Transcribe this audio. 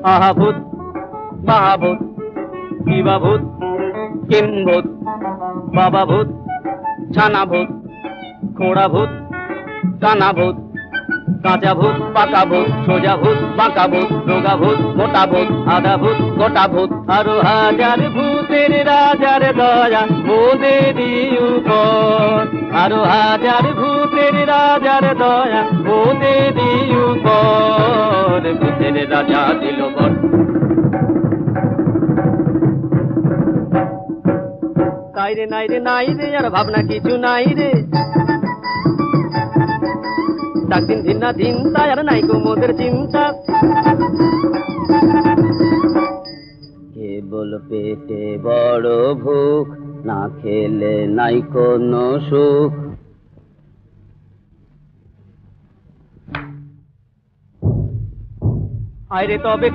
আহা ভূত মহাভূত কিবা ভূত কিম্ভূত বাবা ভূত ছানা ভূত খোড়া ভূত কানা ভূত কাঁচা ভূত পাকা ভূত সোজা ভূত বাঁকা ভূত রোগা ভূত মোটা ভূত আধা ভূত গোটা ভূত আরো হাজার ভূতের রাজার দয়া মোদেরই উপর আরো হাজার ভূতের রাজার দয়া মোদেরই উপর ভূতের রাজা দিল বর নাই রে নাই রে নাই রে আর ভাবনা কিছু নাই রে ডাক দিন দিন না দিন তাই আর নাই গো মোদের চিন্তা কেবল পেটে বড় ভুক না খেলে নাই কোনো সুখ আয় রে তবে